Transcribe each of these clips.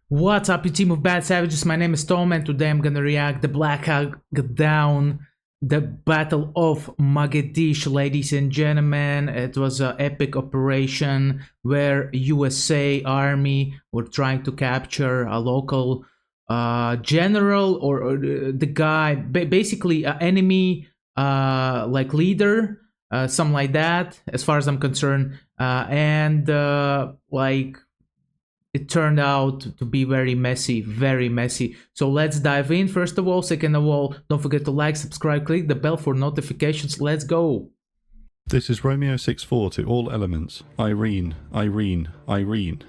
What's up, you team of bad savages? My name is Tom, and today I'm gonna react the Black Hawk Down, the Battle of Mogadishu, ladies and gentlemen. It was an epic operation where USA Army were trying to capture a local general or the guy, basically an enemy like leader, something like that, as far as I'm concerned, and like it turned out to be very messy, very messy. So let's dive in first of all. Second of all, don't forget to like, subscribe, click the bell for notifications. Let's go. This is Romeo 64 to all elements. Irene, Irene, Irene.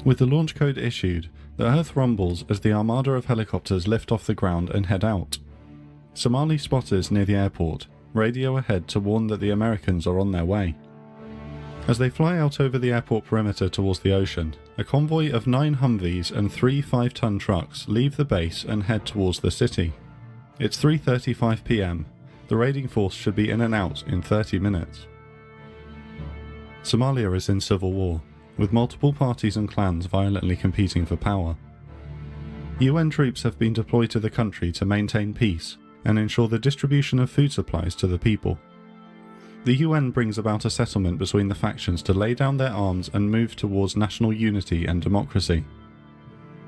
With the launch code issued, the Earth rumbles as the armada of helicopters lift off the ground and head out. Somali spotters near the airport radio ahead to warn that the Americans are on their way. As they fly out over the airport perimeter towards the ocean, a convoy of 9 Humvees and 3 5-ton trucks leave the base and head towards the city. It's 3:35 PM. The raiding force should be in and out in 30 minutes. Somalia is in civil war, with multiple parties and clans violently competing for power. UN troops have been deployed to the country to maintain peace and ensure the distribution of food supplies to the people. The UN brings about a settlement between the factions to lay down their arms and move towards national unity and democracy.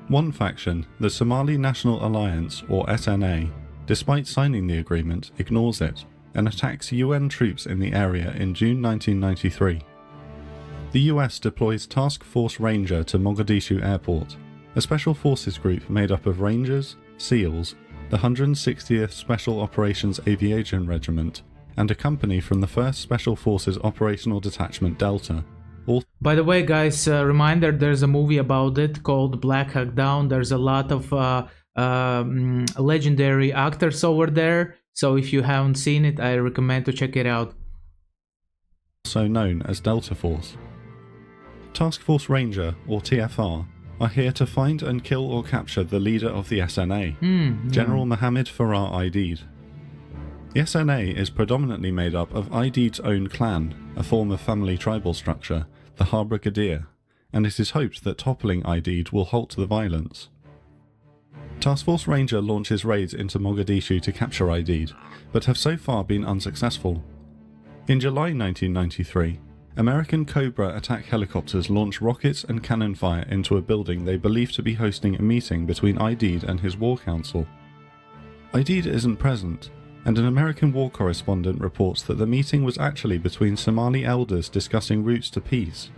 One faction, the Somali National Alliance, or SNA, despite signing the agreement, ignores it and attacks UN troops in the area in June 1993. The US deploys Task Force Ranger to Mogadishu Airport, a special forces group made up of Rangers, SEALs, the 160th Special Operations Aviation Regiment, and a company from the 1st Special Forces Operational Detachment Delta. By the way, guys, reminder, there's a movie about it called Black Hawk Down. There's a lot of legendary actors over there, so if you haven't seen it, I recommend to check it out. Also known as Delta Force. Task Force Ranger, or TFR, are here to find and kill or capture the leader of the SNA, General Mohammed Farah Aidid. The SNA is predominantly made up of Aidid's own clan, a form of family tribal structure, the Harbour Gadir, and it is hoped that toppling Aidid will halt the violence. Task Force Ranger launches raids into Mogadishu to capture Aidid, but have so far been unsuccessful. In July 1993, American Cobra attack helicopters launch rockets and cannon fire into a building they believe to be hosting a meeting between Aidid and his war council. Aidid isn't present, and an American war correspondent reports that the meeting was actually between Somali elders discussing routes to peace.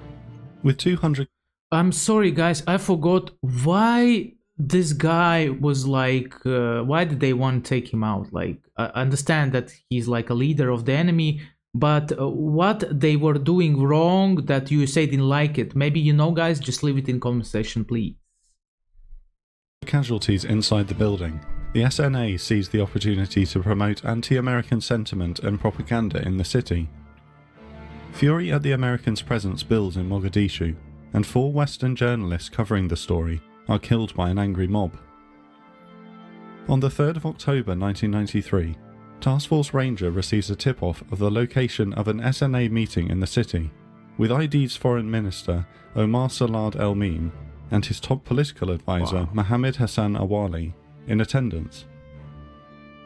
With 200... I'm sorry, guys, I forgot why this guy was like, why did they want to take him out? Like, I understand that he's like a leader of the enemy, but what they were doing wrong that USA didn't like it? Maybe you know, guys, just leave it in comment section, please. Casualties inside the building. The SNA seized the opportunity to promote anti-American sentiment and propaganda in the city. Fury at the Americans' presence builds in Mogadishu, and 4 Western journalists covering the story are killed by an angry mob. On the 3rd of October 1993, Task Force Ranger receives a tip-off of the location of an SNA meeting in the city, with Aidid's foreign minister Omar Salad El-Mim and his top political advisor Mohammed Hassan Awali in attendance.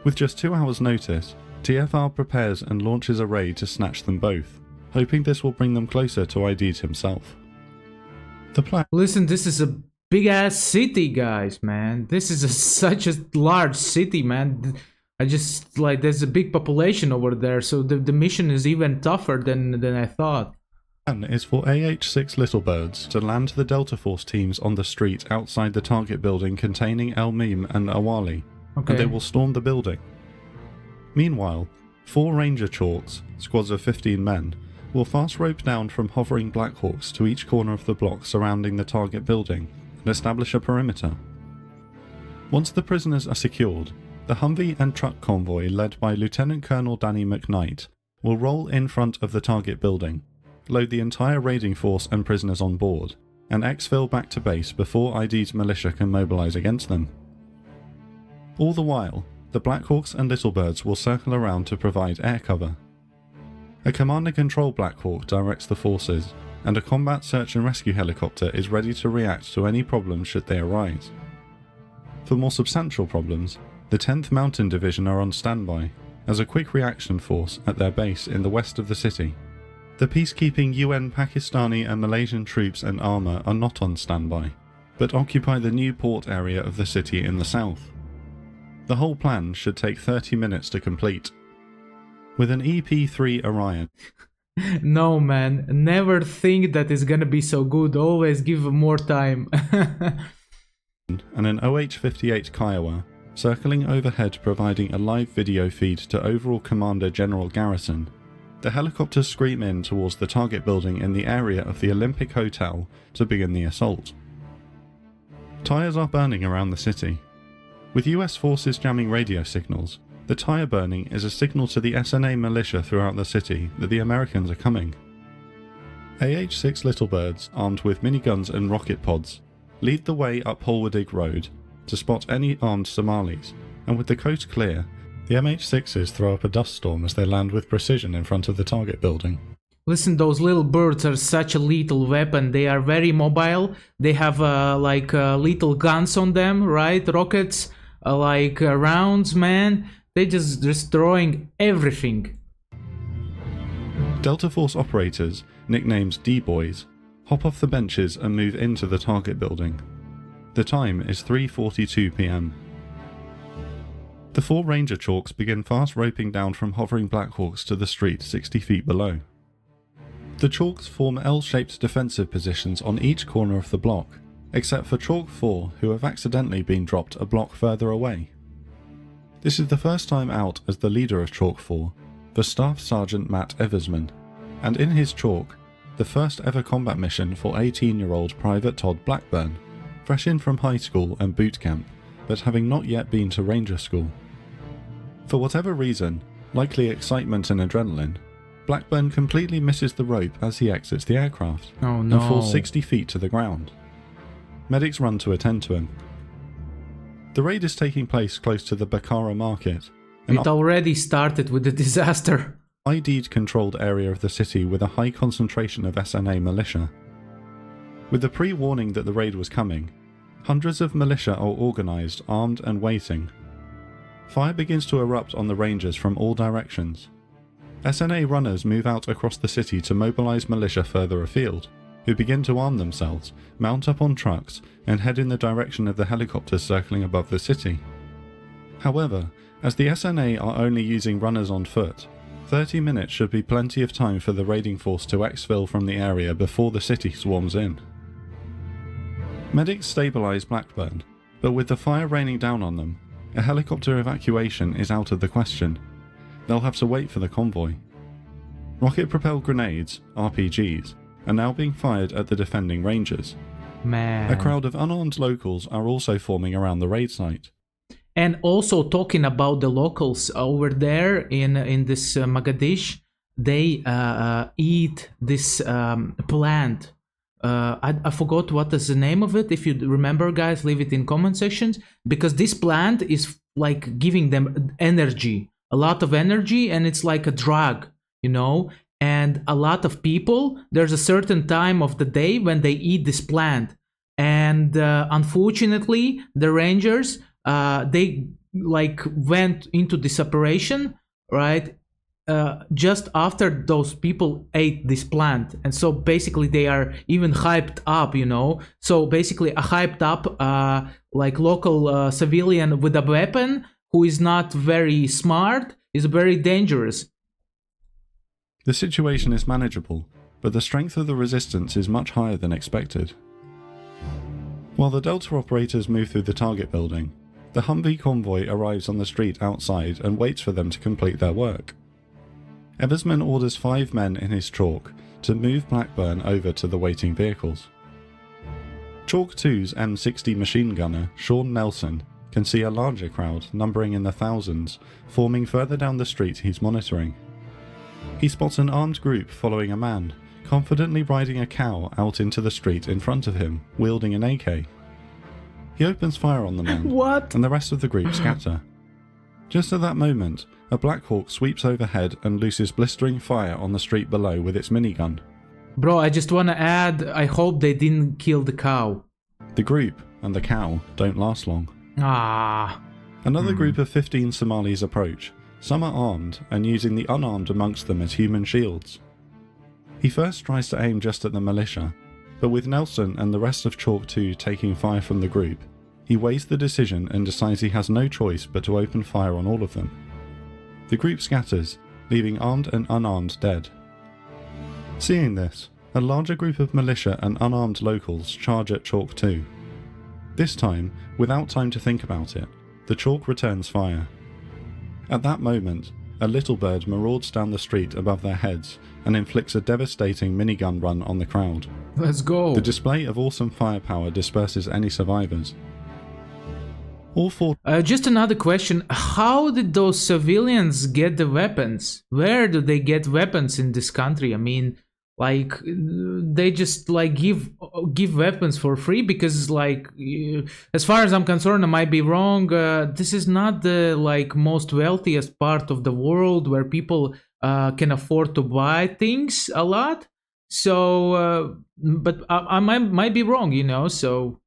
With just 2 hours' notice, TFR prepares and launches a raid to snatch them both, hoping this will bring them closer to Aidid himself. The plan... Listen, this is a big-ass city, guys, man. This is such a large city, man. I just, like, there's a big population over there, so the mission is even tougher than I thought. The plan is for AH-6 Little Birds to land the Delta Force teams on the street outside the target building containing El-Mim and Awali, and they will storm the building. Meanwhile, 4 Ranger Chalks, squads of 15 men, will fast rope down from hovering Blackhawks to each corner of the block surrounding the target building and establish a perimeter. Once the prisoners are secured, the Humvee and truck convoy led by Lieutenant Colonel Danny McKnight will roll in front of the target building, load the entire raiding force and prisoners on board, and exfil back to base before Aidid's militia can mobilise against them. All the while, the Blackhawks and Little Birds will circle around to provide air cover. A command and control Blackhawk directs the forces, and a combat search and rescue helicopter is ready to react to any problems should they arise. For more substantial problems, the 10th Mountain Division are on standby as a quick reaction force at their base in the west of the city. The peacekeeping UN Pakistani and Malaysian troops and armour are not on standby, but occupy the new port area of the city in the south. The whole plan should take 30 minutes to complete. With an EP-3 Orion... No man, never think that it's gonna be so good, always give more time. and an OH-58 Kiowa circling overhead providing a live video feed to overall Commander General Garrison, the helicopters scream in towards the target building in the area of the Olympic Hotel to begin the assault. Tyres are burning around the city. With US forces jamming radio signals, the tyre burning is a signal to the SNA militia throughout the city that the Americans are coming. AH-6 Little Birds, armed with miniguns and rocket pods, lead the way up Holwardig Road to spot any armed Somalis, and with the coast clear, the MH6s throw up a dust storm as they land with precision in front of the target building. Listen, those little birds are such a lethal weapon. They are very mobile. They have little guns on them, right? Rockets, rounds, man. They just destroying everything. Delta Force operators, nicknamed D-Boys, hop off the benches and move into the target building. The time is 3:42 PM. The 4 Ranger Chalks begin fast roping down from hovering Blackhawks to the street 60 feet below. The Chalks form L-shaped defensive positions on each corner of the block, except for Chalk 4 who have accidentally been dropped a block further away. This is the first time out as the leader of Chalk 4 for Staff Sergeant Matt Eversman, and in his Chalk, the first ever combat mission for 18-year-old Private Todd Blackburn, fresh in from high school and boot camp, but having not yet been to Ranger School. For whatever reason, likely excitement and adrenaline, Blackburn completely misses the rope as he exits the aircraft and falls 60 feet to the ground. Medics run to attend to him. The raid is taking place close to the Bakara market. It already started with the disaster. ID'd controlled area of the city with a high concentration of SNA militia. With the pre-warning that the raid was coming, hundreds of militia are organised, armed and waiting. Fire begins to erupt on the Rangers from all directions. SNA runners move out across the city to mobilise militia further afield, who begin to arm themselves, mount up on trucks, and head in the direction of the helicopters circling above the city. However, as the SNA are only using runners on foot, 30 minutes should be plenty of time for the raiding force to exfil from the area before the city swarms in. Medics stabilise Blackburn, but with the fire raining down on them, a helicopter evacuation is out of the question. They'll have to wait for the convoy. Rocket-propelled grenades, RPGs, are now being fired at the defending Rangers. Man. A crowd of unarmed locals are also forming around the raid site. And also talking about the locals over there in this Mogadishu, they eat this plant. I forgot what is the name of it. If you remember, guys, leave it in comment sections, because this plant is like giving them energy, a lot of energy, and it's like a drug, you know. And a lot of people, there's a certain time of the day when they eat this plant, and unfortunately the Rangers they like went into this operation, right, just after those people ate this plant. And so basically they are even hyped up, you know. So basically a hyped up like local civilian with a weapon who is not very smart is very dangerous. The situation is manageable, but the strength of the resistance is much higher than expected. While the Delta operators move through the target building, the Humvee convoy arrives on the street outside and waits for them to complete their work. Eversman orders 5 men in his Chalk to move Blackburn over to the waiting vehicles. Chalk 2's M60 machine gunner, Sean Nelson, can see a larger crowd numbering in the thousands forming further down the street he's monitoring. He spots an armed group following a man, confidently riding a cow out into the street in front of him, wielding an AK. He opens fire on the man, and the rest of the group scatter. Just at that moment, a Black Hawk sweeps overhead and looses blistering fire on the street below with its minigun. Bro, I just want to add, I hope they didn't kill the cow. The group and the cow don't last long. Ah. Another group of 15 Somalis approach. Some are armed and using the unarmed amongst them as human shields. He first tries to aim just at the militia, but with Nelson and the rest of Chalk 2 taking fire from the group, he weighs the decision and decides he has no choice but to open fire on all of them. The group scatters, leaving armed and unarmed dead. Seeing this, a larger group of militia and unarmed locals charge at Chalk 2. This time, without time to think about it, the Chalk returns fire. At that moment, a little bird marauds down the street above their heads and inflicts a devastating minigun run on the crowd. Let's go. The display of awesome firepower disperses any survivors. All four... Just another question. How did those civilians get the weapons? Where do they get weapons in this country? I mean, like, they just, like, give weapons for free? Because, like, as far as I'm concerned, I might be wrong. This is not the, like, most wealthiest part of the world where people can afford to buy things a lot. So, but I might be wrong, you know, so...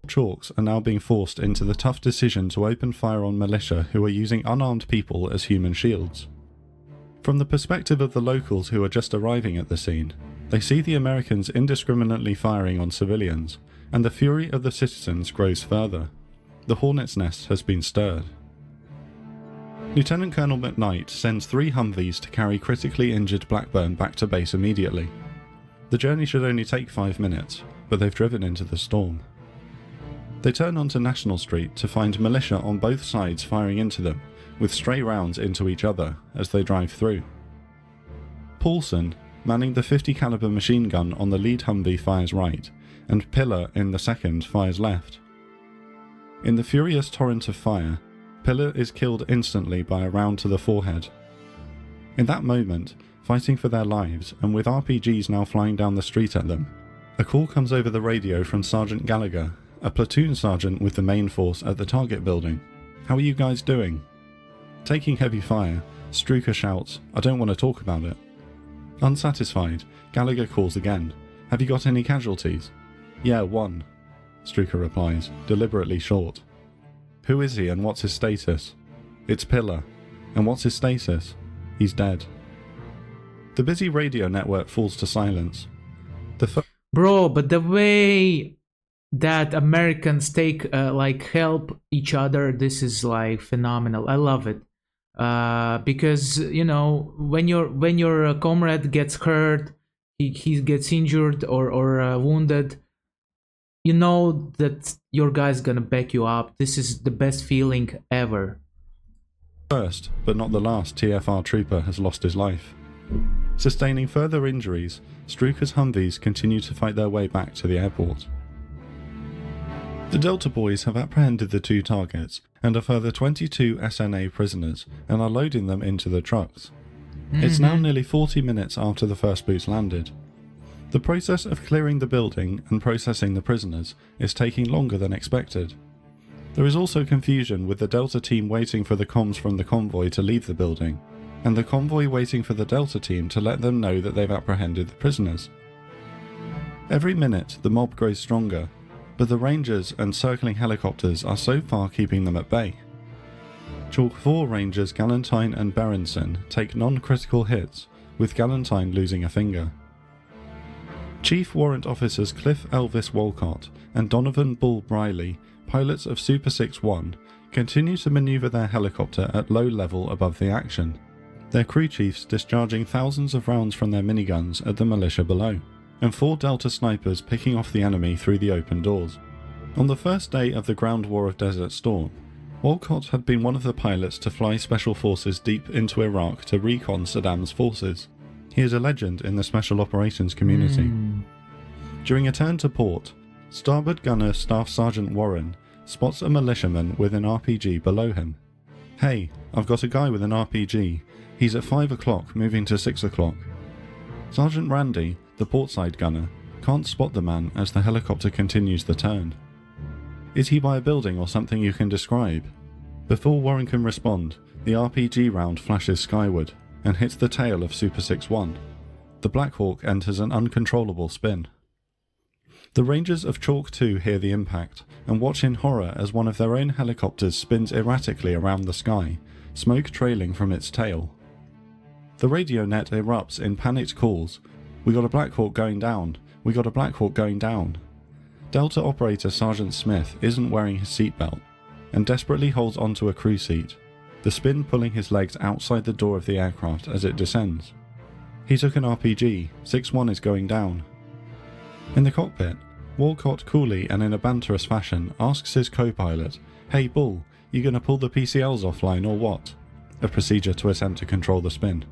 Chalks are now being forced into the tough decision to open fire on militia who are using unarmed people as human shields. From the perspective of the locals who are just arriving at the scene, they see the Americans indiscriminately firing on civilians, and the fury of the citizens grows further. The hornet's nest has been stirred. Lieutenant Colonel McKnight sends 3 Humvees to carry critically injured Blackburn back to base immediately. The journey should only take 5 minutes, but they've driven into the storm. They turn onto National Street to find militia on both sides firing into them, with stray rounds into each other as they drive through. Paulson, manning the 50 caliber machine gun on the lead Humvee, fires right, and Pillar in the second fires left. In the furious torrent of fire, Pillar is killed instantly by a round to the forehead. In that moment, fighting for their lives and with RPGs now flying down the street at them, a call comes over the radio from Sergeant Gallagher, a platoon sergeant with the main force at the target building. "How are you guys doing?" Taking heavy fire, Strucker shouts, "I don't want to talk about it." Unsatisfied, Gallagher calls again. "Have you got any casualties?" "Yeah, 1. Strucker replies, deliberately short. "Who is he and what's his status?" "It's Pillar." "And what's his status?" "He's dead." The busy radio network falls to silence. Bro, but the way that Americans take like help each other, this is like phenomenal. I love it. Because, you know, when your comrade gets hurt, he gets injured or wounded, you know that your guy's gonna back you up. This is the best feeling ever. First, but not the last, TFR trooper has lost his life. Sustaining further injuries, Strucker's Humvees continue to fight their way back to the airport. The Delta boys have apprehended the 2 targets and a further 22 SNA prisoners and are loading them into the trucks. It's now nearly 40 minutes after the first boots landed. The process of clearing the building and processing the prisoners is taking longer than expected. There is also confusion with the Delta team waiting for the comms from the convoy to leave the building, and the convoy waiting for the Delta team to let them know that they've apprehended the prisoners. Every minute the mob grows stronger, but the Rangers and circling helicopters are so far keeping them at bay. Chalk 4 Rangers Galantine and Berenson take non-critical hits, with Galantine losing a finger. Chief Warrant Officers Cliff Elvis Walcott and Donovan Bull Briley, pilots of Super 6-1, continue to manoeuvre their helicopter at low level above the action, their crew chiefs discharging thousands of rounds from their miniguns at the militia below, and 4 Delta snipers picking off the enemy through the open doors. On the first day of the ground war of Desert Storm, Walcott had been one of the pilots to fly special forces deep into Iraq to recon Saddam's forces. He is a legend in the special operations community. During a turn to port, starboard gunner Staff Sergeant Warren spots a militiaman with an RPG below him. "Hey, I've got a guy with an RPG. He's at 5 o'clock, moving to 6 o'clock. Sergeant Randy, the portside gunner, can't spot the man as the helicopter continues the turn. "Is he by a building or something you can describe?" Before Warren can respond, the RPG round flashes skyward, and hits the tail of Super 6-1. The Black Hawk enters an uncontrollable spin. The Rangers of Chalk 2 hear the impact and watch in horror as one of their own helicopters spins erratically around the sky, smoke trailing from its tail. The radio net erupts in panicked calls. "We got a Black Hawk going down. We got a Black Hawk going down." Delta operator Sergeant Smith isn't wearing his seatbelt and desperately holds onto a crew seat, the spin pulling his legs outside the door of the aircraft as it descends. He took an RPG, 6-1 is going down. In the cockpit, Walcott coolly and in a banterous fashion asks his co-pilot, "Hey Bull, you gonna pull the PCLs offline or what?" A procedure to attempt to control the spin.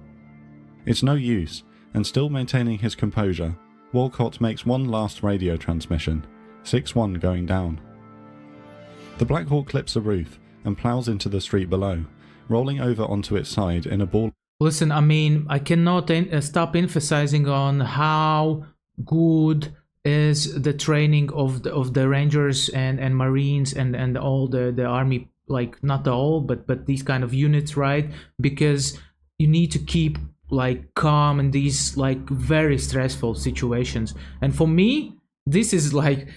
It's no use, and still maintaining his composure, Walcott makes one last radio transmission, 6-1 going down. The Black Hawk clips a roof and plows into the street below, rolling over onto its side in a ball. Listen, I mean, I cannot stop emphasizing on how good is the training of the Rangers and Marines and all the army, like not all, but these kind of units, right? Because you need to keep like calm in these like very stressful situations. And for me, this is like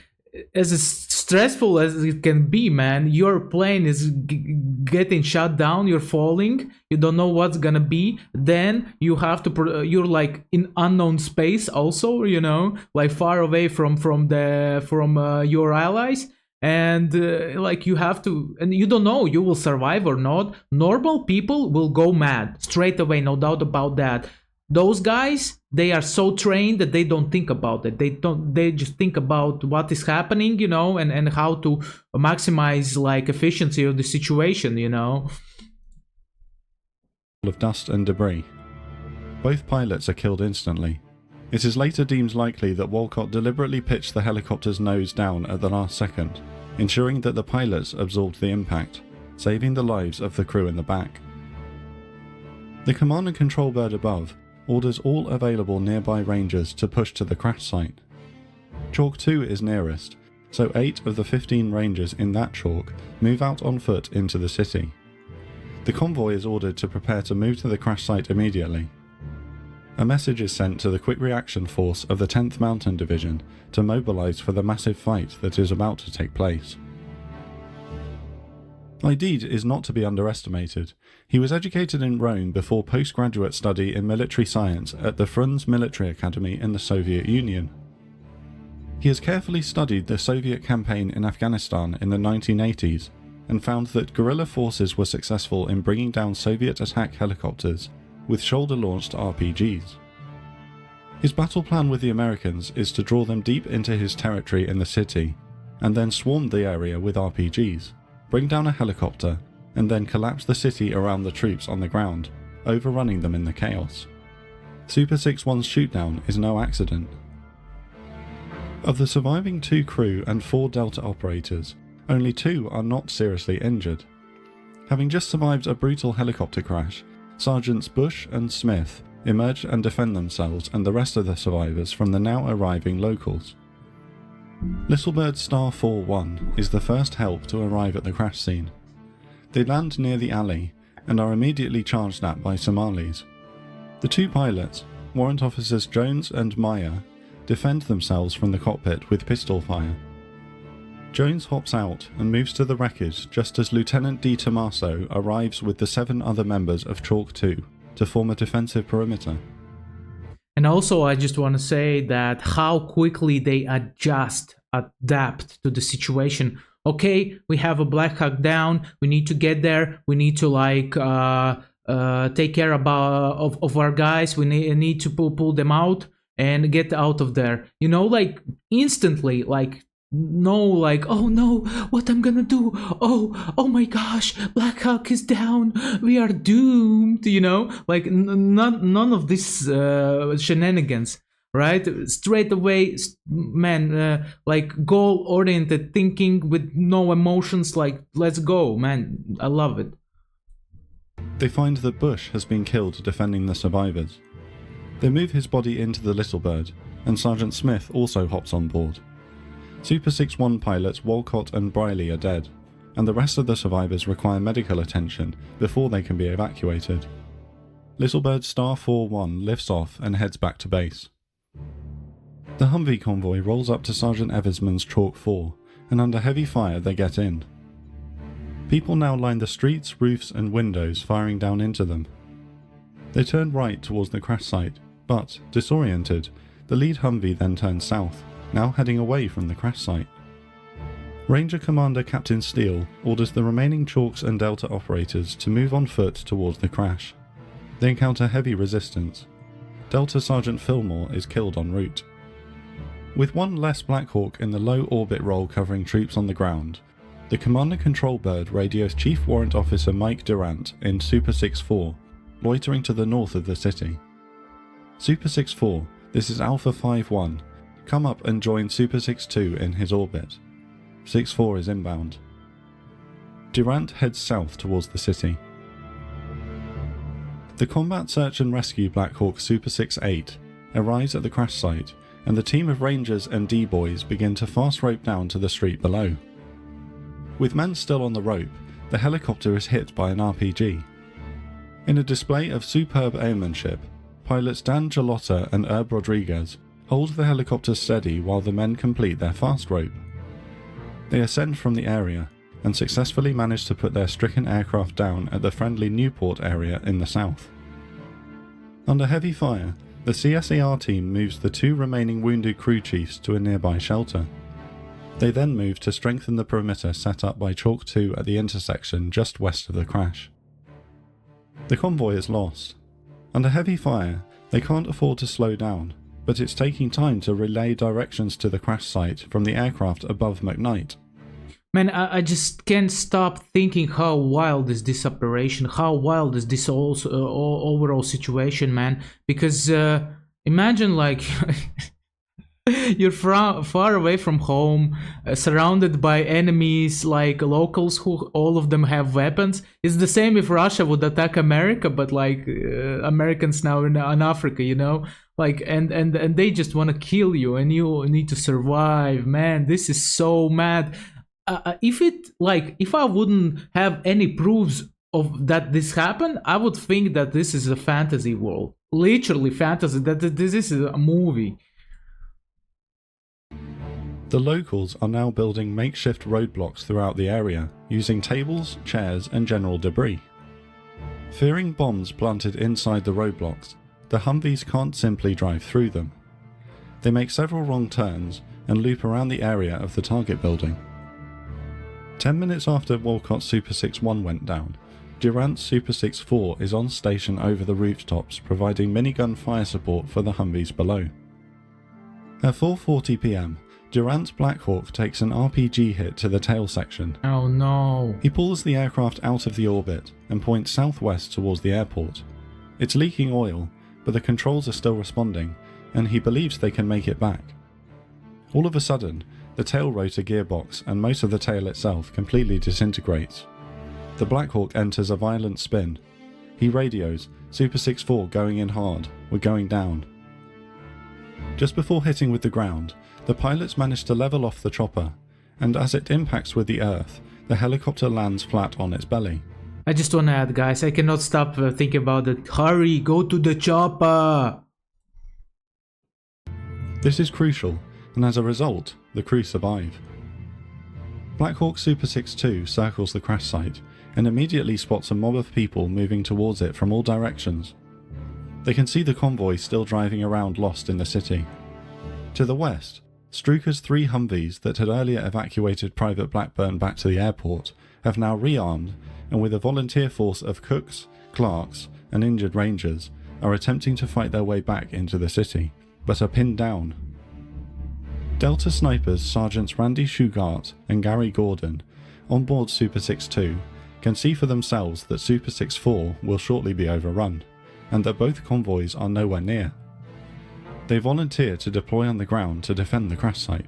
as stressful as it can be, man. Your plane is getting shut down, you're falling, you don't know what's gonna be, then you have to you're like in unknown space also, you know, like far away from your allies, and like you have to, and you don't know you will survive or not. Normal people will go mad straight away, no doubt about that. Those guys, they are so trained that they don't think about it. They just think about what is happening, you know, and how to maximize like efficiency of the situation, you know. Of dust and debris. Both pilots are killed instantly. It is later deemed likely that Walcott deliberately pitched the helicopter's nose down at the last second, ensuring that the pilots absorbed the impact, saving the lives of the crew in the back. The command and control bird above orders all available nearby Rangers to push to the crash site. Chalk 2 is nearest, so 8 of the 15 Rangers in that chalk move out on foot into the city. The convoy is ordered to prepare to move to the crash site immediately. A message is sent to the Quick Reaction Force of the 10th Mountain Division to mobilise for the massive fight that is about to take place. Aidid is not to be underestimated. He was educated in Rome before postgraduate study in military science at the Frunze Military Academy in the Soviet Union. He has carefully studied the Soviet campaign in Afghanistan in the 1980s and found that guerrilla forces were successful in bringing down Soviet attack helicopters with shoulder-launched RPGs. His battle plan with the Americans is to draw them deep into his territory in the city and then swarm the area with RPGs, bring down a helicopter, and then collapse the city around the troops on the ground, overrunning them in the chaos. Super 6-1's shootdown is no accident. Of the surviving 2 crew and 4 Delta operators, only 2 are not seriously injured. Having just survived a brutal helicopter crash, Sergeants Bush and Smith emerge and defend themselves and the rest of the survivors from the now arriving locals. Littlebird Star 4-1 is the first help to arrive at the crash scene. They land near the alley and are immediately charged at by Somalis. The 2 pilots, Warrant Officers Jones and Meyer, defend themselves from the cockpit with pistol fire. Jones hops out and moves to the wreckage just as Lieutenant D. Tommaso arrives with the 7 other members of Chalk 2 to form a defensive perimeter. And also, I just want to say that how quickly they adapt to the situation. Okay, we have a Black Hawk down. We need to get there. We need to like take care of our guys. We need to pull them out and get out of there. You know, like instantly, like no, like oh no, what I'm gonna do? Oh my gosh, Black Hawk is down. We are doomed. You know, like none of this shenanigans. Right, straight away, man. Like goal-oriented thinking with no emotions. Like, let's go, man. I love it. They find that Bush has been killed defending the survivors. They move his body into the Littlebird, and Sergeant Smith also hops on board. Super 6-1 pilots Walcott and Briley are dead, and the rest of the survivors require medical attention before they can be evacuated. Little Bird Star 4-1 lifts off and heads back to base. The Humvee convoy rolls up to Sergeant Eversman's Chalk 4, and under heavy fire they get in. People now line the streets, roofs and windows, firing down into them. They turn right towards the crash site, but, disoriented, the lead Humvee then turns south, now heading away from the crash site. Ranger Commander Captain Steele orders the remaining Chalks and Delta operators to move on foot towards the crash. They encounter heavy resistance. Delta Sergeant Fillmore is killed en route. With one less Black Hawk in the low orbit role covering troops on the ground, the Commander Control Bird radios Chief Warrant Officer Mike Durant in Super 6-4, loitering to the north of the city. Super 6-4, this is Alpha 5-1, come up and join Super 6-2 in his orbit. 6-4 is inbound. Durant heads south towards the city. The Combat Search and Rescue Black Hawk Super 6-8 arrives at the crash site, and the team of Rangers and D-Boys begin to fast rope down to the street below. With men still on the rope, the helicopter is hit by an RPG. In a display of superb airmanship, pilots Dan Galotta and Herb Rodriguez hold the helicopter steady while the men complete their fast rope. They ascend from the area and successfully manage to put their stricken aircraft down at the friendly Newport area in the south. Under heavy fire, the CSAR team moves the two remaining wounded crew chiefs to a nearby shelter. They then move to strengthen the perimeter set up by Chalk 2 at the intersection just west of the crash. The convoy is lost. Under heavy fire, they can't afford to slow down, but it's taking time to relay directions to the crash site from the aircraft above McKnight. Man, I just can't stop thinking how wild is this operation, how wild is this overall situation, man. Because imagine like you're far away from home, surrounded by enemies, like locals who all of them have weapons. It's the same if Russia would attack America, but like Americans now in Africa, you know? Like and they just want to kill you, and you need to survive. Man, this is so mad. If I wouldn't have any proofs of that this happened, I would think that this is a fantasy world, literally fantasy. That this is a movie. The locals are now building makeshift roadblocks throughout the area, using tables, chairs, and general debris. Fearing bombs planted inside the roadblocks, the Humvees can't simply drive through them. They make several wrong turns and loop around the area of the target building. 10 minutes after Walcott's Super 6-1 went down, Durant's Super 6-4 is on station over the rooftops, providing minigun fire support for the Humvees below. At 4:40 PM, Durant's Black Hawk takes an RPG hit to the tail section. Oh no. He pulls the aircraft out of the orbit and points southwest towards the airport. It's leaking oil, but the controls are still responding, and he believes they can make it back. All of a sudden, the tail rotor gearbox and most of the tail itself completely disintegrates. The Black Hawk enters a violent spin. He radios, Super 6-4 going in hard, we're going down. Just before hitting with the ground, the pilots manage to level off the chopper, and as it impacts with the earth, the helicopter lands flat on its belly. I just want to add, guys, I cannot stop thinking about it. Hurry, go to the chopper! This is crucial, and as a result, the crew survive. Black Hawk Super 6-2 circles the crash site and immediately spots a mob of people moving towards it from all directions. They can see the convoy still driving around lost in the city. To the west, Struker's 3 Humvees that had earlier evacuated Private Blackburn back to the airport have now rearmed, and with a volunteer force of cooks, clerks, and injured rangers, are attempting to fight their way back into the city, but are pinned down. Delta snipers Sergeants Randy Shugart and Gary Gordon, on board Super 6-2, can see for themselves that Super 6-4 will shortly be overrun, and that both convoys are nowhere near. They volunteer to deploy on the ground to defend the crash site.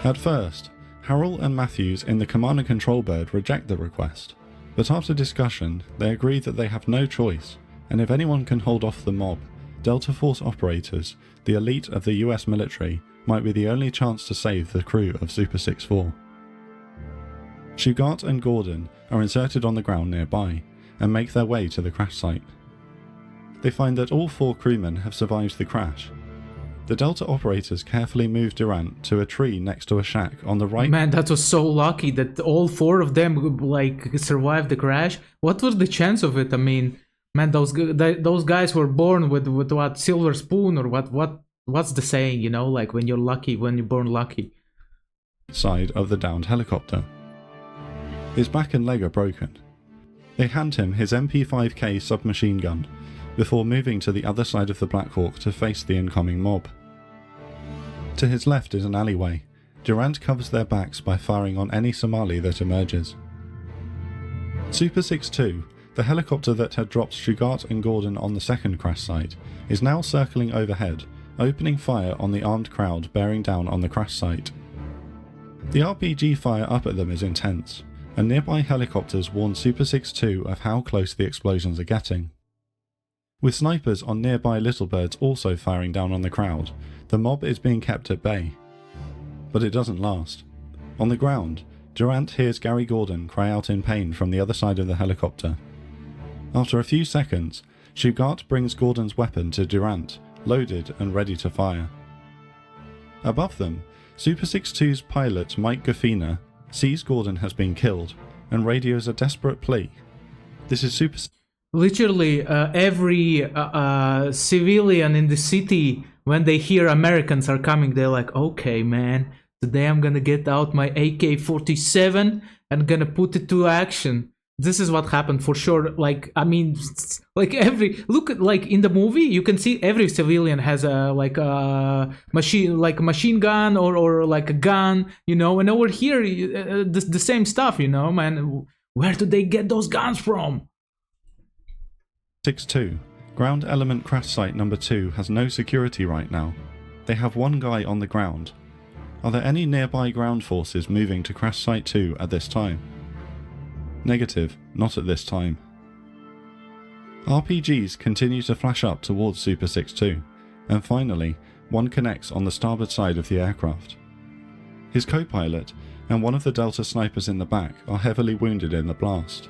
At first, Harrell and Matthews in the Command and Control Bird reject the request, but after discussion they agree that they have no choice, and if anyone can hold off the mob, Delta Force operators, the elite of the US military, might be the only chance to save the crew of Super 6-4. Shugart and Gordon are inserted on the ground nearby, and make their way to the crash site. they find that all 4 crewmen have survived the crash. The Delta operators carefully move Durant to a tree next to a shack on the right. Man, that was so lucky that all 4 of them like survived the crash. What was the chance of it? I mean, man, those guys were born with what, silver spoon, or what's the saying? You know, like when you're born lucky. Side of the downed helicopter. His back and leg are broken. They hand him his MP5K submachine gun before moving to the other side of the Black Hawk to face the incoming mob. To his left is an alleyway. Durant covers their backs by firing on any Somali that emerges. Super 6-2, the helicopter that had dropped Shugart and Gordon on the second crash site, is now circling overhead, opening fire on the armed crowd bearing down on the crash site. The RPG fire up at them is intense, and nearby helicopters warn Super 6-2 of how close the explosions are getting. With snipers on nearby Little Birds also firing down on the crowd, the mob is being kept at bay. But it doesn't last. On the ground, Durant hears Gary Gordon cry out in pain from the other side of the helicopter. After a few seconds, Shugart brings Gordon's weapon to Durant, loaded and ready to fire. Above them, Super 6-2's pilot Mike Gaffina sees Gordon has been killed and radios a desperate plea. This is Super... Literally, every civilian in the city, when they hear Americans are coming, they're like, okay, man, today I'm gonna get out my AK-47 and gonna put it to action. This is what happened for sure. Like, I mean, like look at, like in the movie, you can see every civilian has a machine gun or like a gun, you know. And over here, the same stuff, you know, man. Where do they get those guns from? 6-2. Ground element crash site number 2 has no security right now. They have 1 guy on the ground. Are there any nearby ground forces moving to crash site 2 at this time? Negative, not at this time. RPGs continue to flash up towards Super 6-2, and finally, one connects on the starboard side of the aircraft. His co-pilot and one of the Delta snipers in the back are heavily wounded in the blast.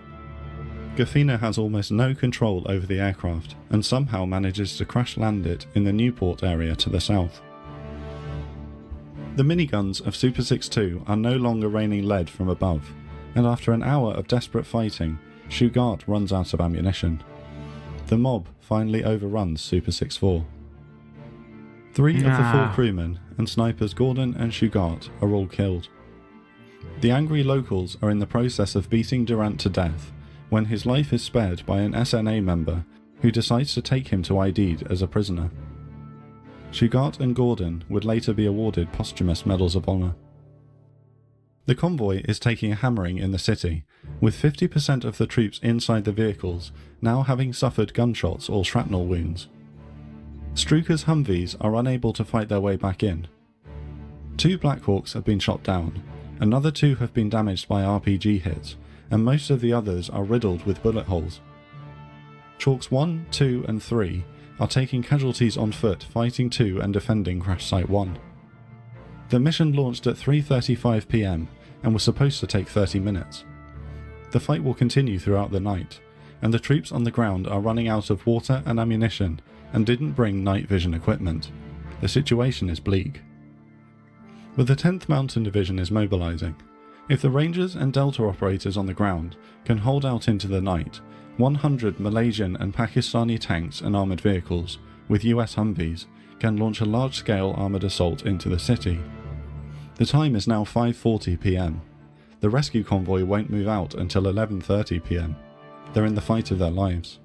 Gaffina has almost no control over the aircraft and somehow manages to crash land it in the Newport area to the south. The miniguns of Super 6-2 are no longer raining lead from above, and after an hour of desperate fighting, Shugart runs out of ammunition. The mob finally overruns Super 6-4. 3 of the 4 crewmen and snipers Gordon and Shugart are all killed. The angry locals are in the process of beating Durant to death when his life is spared by an SNA member who decides to take him to ID'd as a prisoner. Shugart and Gordon would later be awarded posthumous Medals of Honor. The convoy is taking a hammering in the city, with 50% of the troops inside the vehicles now having suffered gunshots or shrapnel wounds. Struker's Humvees are unable to fight their way back in. 2 Blackhawks have been shot down, another 2 have been damaged by RPG hits, and most of the others are riddled with bullet holes. Chalks 1, 2 and 3 are taking casualties on foot fighting to and defending Crash Site 1. The mission launched at 3:35 PM and was supposed to take 30 minutes. The fight will continue throughout the night, and the troops on the ground are running out of water and ammunition and didn't bring night vision equipment. The situation is bleak. But the 10th Mountain Division is mobilizing. If the Rangers and Delta operators on the ground can hold out into the night, 100 Malaysian and Pakistani tanks and armoured vehicles, with US Humvees, can launch a large-scale armoured assault into the city. The time is now 5:40 PM. The rescue convoy won't move out until 11:30 PM. They're in the fight of their lives.